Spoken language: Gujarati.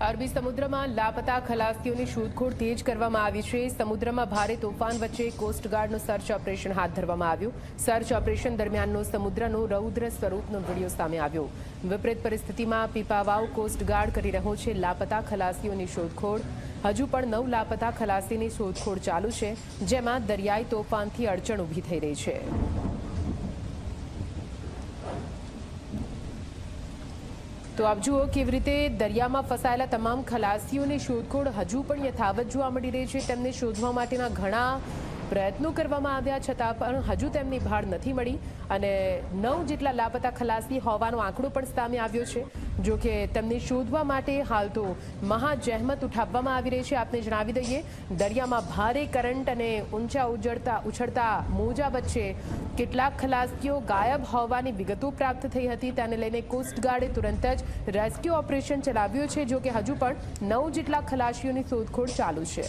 અરબી સમુદ્રમાં લાપતા ખલાસીઓની શોધખોળ તેજ કરવામાં આવી છે। સમુદ્રમાં ભારે તોફાન વચ્ચે કોસ્ટગાર્ડનું સર્ચ ઓપરેશન હાથ ધરવામાં આવ્યું। સર્ચ ઓપરેશન દરમિયાનનો સમુદ્રનો રૌદ્ર સ્વરૂપનો વિડીયો સામે આવ્યો। વિપરીત પરિસ્થિતિમાં પીપાવાવ કોસ્ટગાર્ડ કરી રહ્યો છે લાપતા ખલાસીઓની શોધખોળ। હજુ પણ 9 લાપતા ખલાસીની શોધખોળ ચાલુ છે, જેમાં દરિયાઈ તોફાનથી અડચણ ઊભી થઈ રહી છે। તો આપ જુઓ કેવી રીતે દરિયામાં ફસાયેલા તમામ ખલાસીઓની શોધખોળ હજુ પણ યથાવત જોવા મળી રહી છે। તેમને શોધવા માટેના ઘણા પ્રયત્નો કરવામાં આવ્યા છતાં પણ હજુ તેમની ભાળ નથી મળી અને 9 જેટલા લાપતા ખલાસી હોવાનો આંકડો પણ સામે આવ્યો છે। જો કે તેમને શોધવા માટે હાલ તો મહાજહેમત ઉઠાવવામાં આવી રહી છે। આપને જણાવી દઈએ, દરિયામાં ભારે કરંટ અને ઊંચા ઉછળતા મોજા વચ્ચે કેટલાક ખલાસીઓ ગાયબ હોવાની વિગતો પ્રાપ્ત થઈ હતી। તેને લઈને કોસ્ટગાર્ડે તુરંત જ રેસ્ક્યુ ઓપરેશન ચલાવ્યું છે। જો કે હજુ પણ 9 જેટલા ખલાસીઓની શોધખોળ ચાલુ છે।